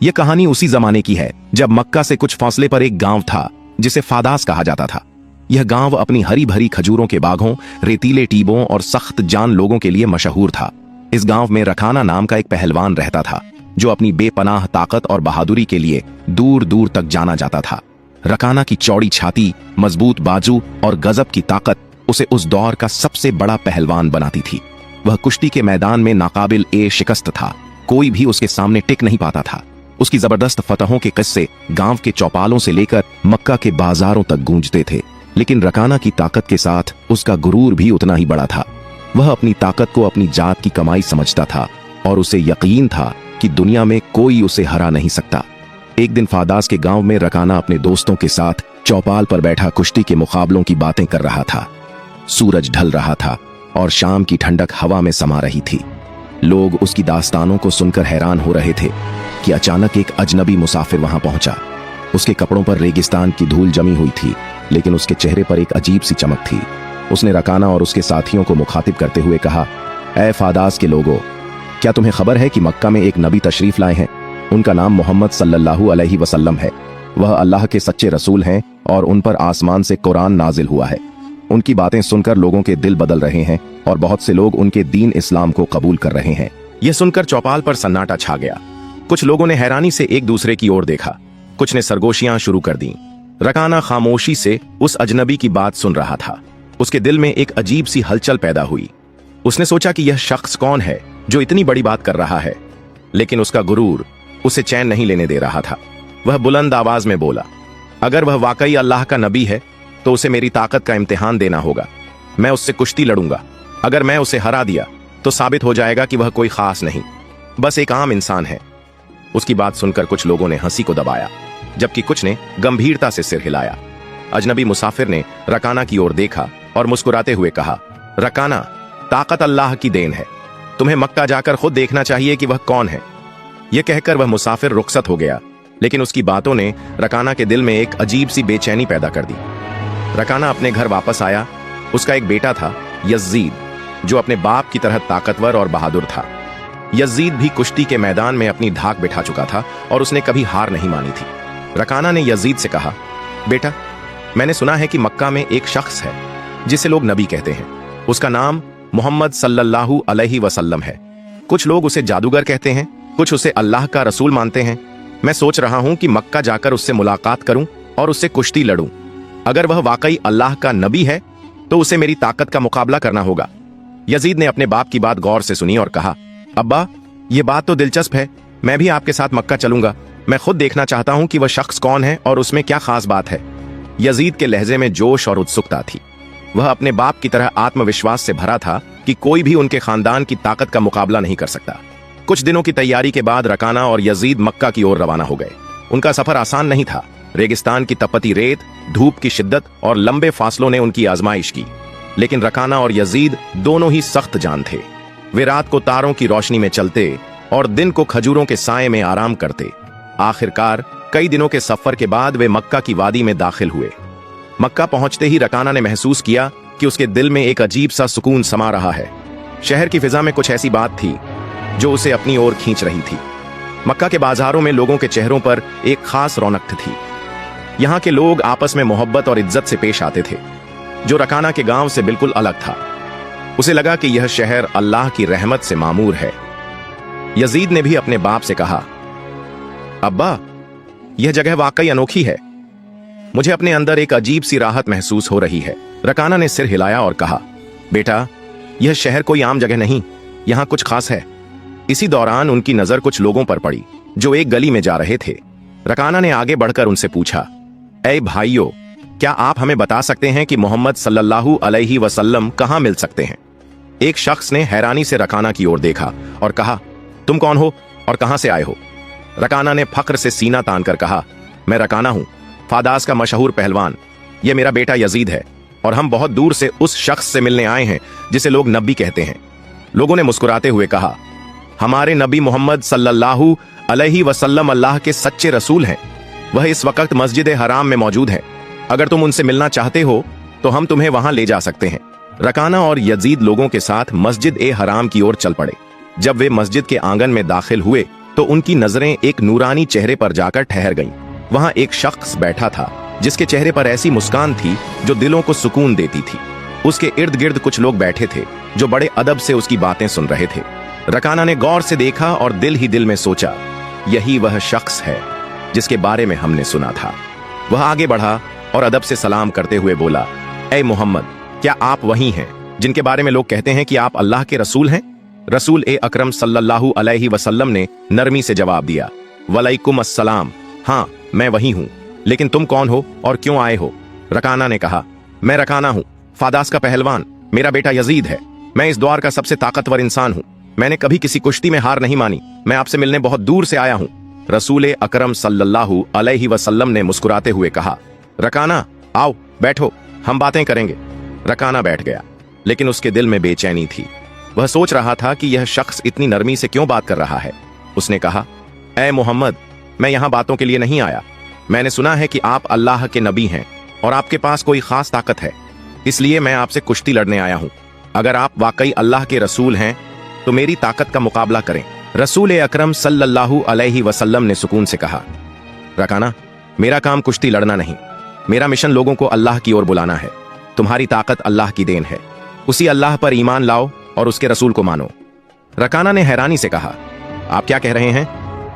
यह कहानी उसी जमाने की है जब मक्का से कुछ फासले पर एक गांव था जिसे फादास कहा जाता था। यह गांव अपनी हरी भरी खजूरों के बागों, रेतीले टीबों और सख्त जान लोगों के लिए मशहूर था। इस गांव में रकाना नाम का एक पहलवान रहता था जो अपनी बेपनाह ताकत और बहादुरी के लिए दूर दूर तक जाना जाता था। रकाना की चौड़ी छाती, मजबूत बाजू और गजब की ताकत उसे उस दौर का सबसे बड़ा पहलवान बनाती थी। वह कुश्ती के मैदान में नाकाबिल ए शिकस्त था, कोई भी उसके सामने टिक नहीं पाता था। उसकी जबरदस्त फतहों के किस्से गांव के चौपालों से लेकर मक्का के बाजारों तक गूंजते थे। लेकिन रकाना की ताकत के साथ उसका गुरूर भी उतना ही बड़ा था। वह अपनी ताकत को अपनी जात की कमाई समझता था और उसे यकीन था कि दुनिया में कोई उसे हरा नहीं सकता। एक दिन फादास के गांव में रकाना अपने दोस्तों के साथ चौपाल पर बैठा कुश्ती के मुकाबलों की बातें कर रहा था। सूरज ढल रहा था और शाम की ठंडक हवा में समा रही थी। लोग उसकी दास्तानों को सुनकर हैरान हो रहे थे कि अचानक एक अजनबी मुसाफिर वहां पहुंचा। उसके कपड़ों पर रेगिस्तान की धूल जमी हुई थी, लेकिन उसके चेहरे पर एक अजीब सी चमक थी। उसने रकाना और उसके साथियों को मुखातिब करते हुए कहा, ऐ फादास के लोगों, क्या तुम्हें खबर है कि मक्का में एक नबी तशरीफ लाए हैं? उनका नाम मोहम्मद सल्लल्लाहु अलैहि वसल्लम है। वह अल्लाह के सच्चे रसूल हैं और उन पर आसमान से कुरान नाजिल हुआ है। उनकी बातें सुनकर लोगों के दिल बदल रहे हैं और बहुत से लोग उनके दीन इस्लाम को कबूल कर रहे हैं। यह सुनकर चौपाल पर सन्नाटा छा गया। कुछ लोगों ने हैरानी से एक दूसरे की ओर देखा, कुछ ने सरगोशियां शुरू कर दी। रकाना खामोशी से उस अजनबी की बात सुन रहा था। उसके दिल में एक अजीब सी हलचल पैदा हुई। उसने सोचा कि यह शख्स कौन है जो इतनी बड़ी बात कर रहा है, लेकिन उसका गुरूर उसे चैन नहीं लेने दे रहा था। वह बुलंद आवाज में बोला, अगर वह वाकई अल्लाह का नबी है तो उसे मेरी ताकत का इम्तिहान देना होगा। मैं उससे कुश्ती लड़ूंगा। अगर मैं उसे हरा दिया तो साबित हो जाएगा कि वह कोई खास नहीं, बस एक आम इंसान है। उसकी बात सुनकर कुछ लोगों ने हंसी को दबाया, जबकि कुछ ने गंभीरता से सिर हिलाया। अजनबी मुसाफिर ने रकाना की ओर देखा और मुस्कुराते हुए कहा, रकाना, ताकत अल्लाह की देन है। तुम्हें मक्का जाकर खुद देखना चाहिए कि वह कौन है। यह कहकर वह मुसाफिर रुखसत हो गया, लेकिन उसकी बातों ने रकाना के दिल में एक अजीब सी बेचैनी पैदा कर दी। रकाना अपने घर वापस आया। उसका एक बेटा था, यजीद, जो अपने बाप की तरह ताकतवर और बहादुर था। यजीद भी कुश्ती के मैदान में अपनी धाक बिठा चुका था और उसने कभी हार नहीं मानी थी। रकाना ने यजीद से कहा, बेटा, मैंने सुना है कि मक्का में एक शख्स है जिसे लोग नबी कहते हैं। उसका नाम मोहम्मद सल्लल्लाहु अलैहि वसल्लम है। कुछ लोग उसे जादूगर कहते हैं, कुछ उसे अल्लाह का रसूल मानते हैं। मैं सोच रहा हूं कि मक्का जाकर उससे मुलाकात करूं और उससे कुश्ती लड़ूं। अगर वह वाकई अल्लाह का नबी है तो उसे मेरी ताकत का मुकाबला करना होगा। यजीद ने अपने बाप की बात गौर से सुनी और कहा, अब्बा, ये बात तो दिलचस्प है। मैं भी आपके साथ मक्का चलूंगा। मैं खुद देखना चाहता हूं कि वह शख्स कौन है और उसमें क्या खास बात है। यजीद के लहजे में जोश और उत्सुकता थी। वह अपने बाप की तरह आत्मविश्वास से भरा था कि कोई भी उनके खानदान की ताकत का मुकाबला नहीं कर सकता। कुछ दिनों की तैयारी के बाद रकाना और यजीद मक्का की ओर रवाना हो गए। उनका सफर आसान नहीं था। रेगिस्तान की तपती रेत, धूप की शिद्दत और लंबे फासलों ने उनकी आजमाइश की, लेकिन रकाना और यजीद दोनों ही सख्त जान थे। वे रात को तारों की रोशनी में चलते और दिन को खजूरों के साए में आराम करते। आखिरकार कई दिनों के सफर के बाद वे मक्का की वादी में दाखिल हुए। मक्का पहुंचते ही रकाना ने महसूस किया कि उसके दिल में एक अजीब सा सुकून समा रहा है। शहर की फिजा में कुछ ऐसी बात थी जो उसे अपनी ओर खींच रही थी। मक्का के बाजारों में लोगों के चेहरों पर एक खास रौनक थी। यहाँ के लोग आपस में मोहब्बत और इज्जत से पेश आते थे, जो रकाना के गांव से बिल्कुल अलग था। उसे लगा कि यह शहर अल्लाह की रहमत से मामूर है। यजीद ने भी अपने बाप से कहा, अब्बा, यह जगह वाकई अनोखी है। मुझे अपने अंदर एक अजीब सी राहत महसूस हो रही है। रकाना ने सिर हिलाया और कहा, बेटा, यह शहर कोई आम जगह नहीं, यहाँ कुछ खास है। इसी दौरान उनकी नजर कुछ लोगों पर पड़ी जो एक गली में जा रहे थे। रकाना ने आगे बढ़कर उनसे पूछा, ऐ भाइयों, क्या आप हमें बता सकते हैं कि मोहम्मद सल्लल्लाहु अलैहि वसल्लम कहां मिल सकते हैं? एक शख्स ने हैरानी से रकाना की ओर देखा और कहा, तुम कौन हो और कहां से आए हो? रकाना ने फख्र से सीना तानकर कहा, मैं रकाना हूं, फादास का मशहूर पहलवान। यह मेरा बेटा यजीद है और हम बहुत दूर से उस शख्स से मिलने आए हैं जिसे लोग नबी कहते हैं। लोगों ने मुस्कुराते हुए कहा, हमारे नबी मोहम्मद सल्लल्लाहु अलैहि वसल्लम अल्लाह के सच्चे रसूल हैं। वह इस वक्त मस्जिद हराम में मौजूद है। अगर तुम उनसे मिलना चाहते हो तो हम तुम्हें वहां ले जा सकते हैं। रकाना और यजीद लोगों के साथ मस्जिद ए हराम की ओर चल पड़े। जब वे मस्जिद के आंगन में दाखिल हुए तो उनकी नजरें एक नूरानी चेहरे पर जाकर ठहर गईं। वहां एक शख्स बैठा था जिसके चेहरे पर ऐसी मुस्कान थी जो दिलों को सुकून देती थी। उसके इर्द गिर्द कुछ लोग बैठे थे जो बड़े अदब से उसकी बातें सुन रहे थे। रकाना ने गौर से देखा और दिल ही दिल में सोचा, यही वह शख्स है जिसके बारे में हमने सुना था। वह आगे बढ़ा और अदब से सलाम करते हुए बोला, ए मोहम्मद, क्या आप वही हैं जिनके बारे में लोग कहते हैं कि आप अल्लाह के रसूल हैं? रसूल ए अकरम सल्लल्लाहु अलैहि वसल्लम ने नरमी से जवाब दिया, वलैकुम अस्सलाम, हाँ मैं वही हूँ, लेकिन तुम कौन हो और क्यों आए हो? रकाना ने कहा, मैं रकाना हूँ, फादास का पहलवान। मेरा बेटा यजीद है। मैं इस द्वार का सबसे ताकतवर इंसान हूँ। मैंने कभी किसी कुश्ती में हार नहीं मानी। मैं आपसे मिलने बहुत दूर से आया हूँ। रसूल अकरम सल्लल्लाहु अलैहि वसल्लम ने मुस्कुराते हुए कहा, रकाना आओ बैठो, हम बातें करेंगे। रकाना बैठ गया, लेकिन उसके दिल में बेचैनी थी। वह सोच रहा था कि यह शख्स इतनी नरमी से क्यों बात कर रहा है। उसने कहा, ए मोहम्मद, मैं यहाँ बातों के लिए नहीं आया। मैंने सुना है कि आप अल्लाह के नबी हैं और आपके पास कोई खास ताकत है, इसलिए मैं आपसे कुश्ती लड़ने आया हूँ। अगर आप वाकई अल्लाह के रसूल हैं तो मेरी ताकत का मुकाबला करें। रसूल अकरम सल्लल्लाहु अलैहि वसल्लम ने सुकून से कहा, रकाना, मेरा काम कुश्ती लड़ना नहीं, मेरा मिशन लोगों को अल्लाह की ओर बुलाना है। तुम्हारी ताकत अल्लाह की देन है। उसी अल्लाह पर ईमान लाओ और उसके रसूल को मानो। रकाना ने हैरानी से कहा, आप क्या कह रहे हैं?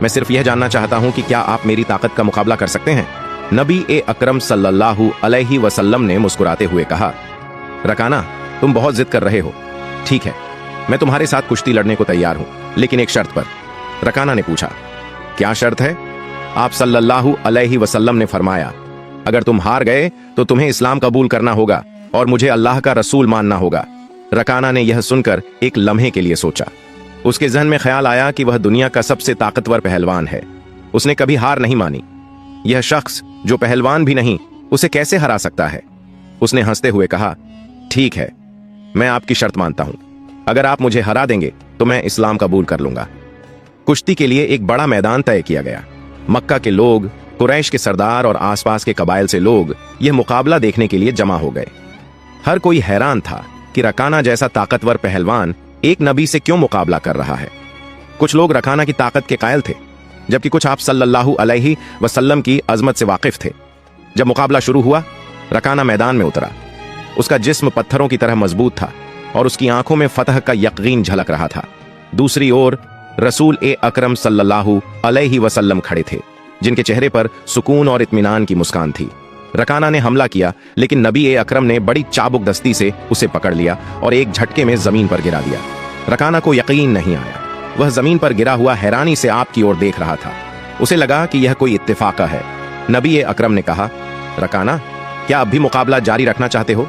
मैं सिर्फ यह जानना चाहता हूं कि क्या आप मेरी ताकत का मुकाबला कर सकते हैं? नबी ए अकरम सल्लल्लाहु अलैहि वसल्लम ने मुस्कुराते हुए कहा, रकाना, तुम बहुत जिद कर रहे हो। ठीक है, मैं तुम्हारे साथ कुश्ती लड़ने को तैयार हूं, लेकिन एक शर्त पर। रकाना ने पूछा, क्या शर्त है? आप सल्लल्लाहु अलैहि वसल्लम ने फरमाया, अगर तुम हार गए तो तुम्हें इस्लाम कबूल करना होगा और मुझे अल्लाह का रसूल मानना होगा। रकाना ने यह सुनकर एक लम्हे के लिए सोचा। उसके जहन में ख्याल आया कि वह दुनिया का सबसे ताकतवर पहलवान है। उसने कभी हार नहीं मानी। यह शख्स जो पहलवान भी नहीं, उसे कैसे हरा सकता है? उसने हंसते हुए कहा, ठीक है, मैं आपकी शर्त मानता हूं। अगर आप मुझे हरा देंगे तो मैं इस्लाम कबूल कर लूंगा। कुश्ती के लिए एक बड़ा मैदान तय किया गया। मक्का के लोग, कुरैश के सरदार और आसपास के कबाइल से लोग यह मुकाबला देखने के लिए जमा हो गए। हर कोई हैरान था कि रकाना जैसा ताकतवर पहलवान एक नबी से क्यों मुकाबला कर रहा है। कुछ लोग रकाना की ताकत के कायल थे, जबकि कुछ आप सल्लल्लाहु अलैहि वसल्लम की अजमत से वाकिफ थे। जब मुकाबला शुरू हुआ, रकाना मैदान में उतरा। उसका जिस्म पत्थरों की तरह मजबूत था और उसकी आंखों में फतह का यकीन झलक रहा था। दूसरी ओर रसूल ए अकरम सल्लल्लाहु अलैहि वसल्लम खड़े थे, जिनके चेहरे पर सुकून और इत्मीनान की मुस्कान थी। रकाना ने हमला किया, लेकिन नबी ए अकरम ने बड़ी चाबुक दस्ती से उसे पकड़ लिया और एक झटके में जमीन पर गिरा दिया। रकाना को यकीन नहीं आया। वह जमीन पर गिरा हुआ हैरानी से आपकी ओर देख रहा था। उसे लगा कि यह कोई इत्तेफाका है। नबी ए अकरम ने कहा, रकाना, क्या अब भी मुकाबला जारी रखना चाहते हो?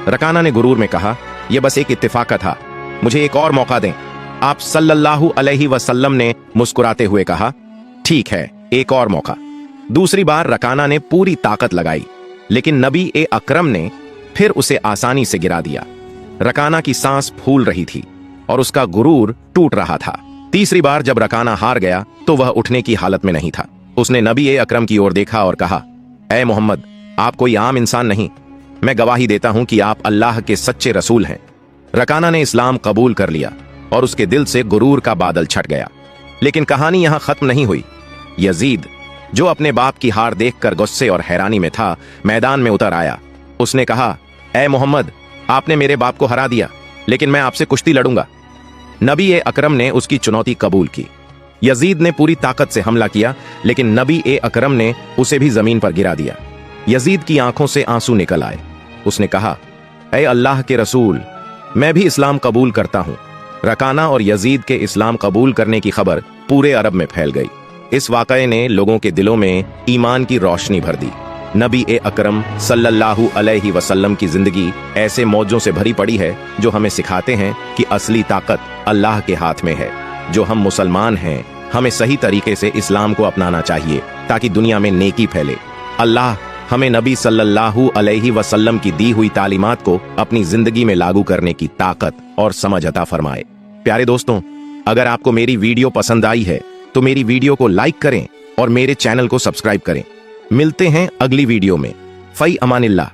रकाना ने गुरूर में कहा, यह बस एक इत्तेफाका था, मुझे एक और मौका दें। आप सल्लल्लाहु अलैहि वसल्लम ने मुस्कुराते हुए कहा, ठीक है, एक और मौका। दूसरी बार रकाना ने पूरी ताकत लगाई, लेकिन नबी ए अकरम ने फिर उसे आसानी से गिरा दिया। रकाना की सांस फूल रही थी और उसका गुरूर टूट रहा था। तीसरी बार जब रकाना हार गया तो वह उठने की हालत में नहीं था। उसने नबी ए अकरम की ओर देखा और कहा, ए मोहम्मद, आप कोई आम इंसान नहीं। मैं गवाही देता हूं कि आप अल्लाह के सच्चे रसूल हैं। रकाना ने इस्लाम कबूल कर लिया और उसके दिल से गुरूर का बादल छट गया। लेकिन कहानी यहां खत्म नहीं हुई। यजीद, जो अपने बाप की हार देखकर गुस्से और हैरानी में था, मैदान में उतर आया। उसने कहा, ए मोहम्मद, आपने मेरे बाप को हरा दिया, लेकिन मैं आपसे कुश्ती लड़ूंगा। नबी ए अकरम ने उसकी चुनौती कबूल की। यजीद ने पूरी ताकत से हमला किया, लेकिन नबी ए अकरम ने उसे भी जमीन पर गिरा दिया। यजीद की आंखों से आंसू निकल आए। उसने कहा, ए अल्लाह के रसूल, मैं भी इस्लाम कबूल करता हूं। रकाना और यजीद के इस्लाम कबूल करने की खबर पूरे अरब में फैल गई। इस वाकये ने लोगों के दिलों में ईमान की रोशनी भर दी। नबी ए अकरम सल्लल्लाहु अलैहि वसल्लम की जिंदगी ऐसे मौजों से भरी पड़ी है जो हमें सिखाते हैं कि असली ताकत अल्लाह के हाथ में है। जो हम मुसलमान हैं, हमें सही तरीके से इस्लाम को अपनाना चाहिए ताकि दुनिया में नेकी फैले। अल्लाह हमें नबी सल्लल्लाहु अलैहि वसल्लम की दी हुई तालीमात को अपनी जिंदगी में लागू करने की ताकत और समझ अता फरमाए। प्यारे दोस्तों, अगर आपको मेरी वीडियो पसंद आई है तो मेरी वीडियो को लाइक करें और मेरे चैनल को सब्सक्राइब करें। मिलते हैं अगली वीडियो में। फई अमानिल्लाह।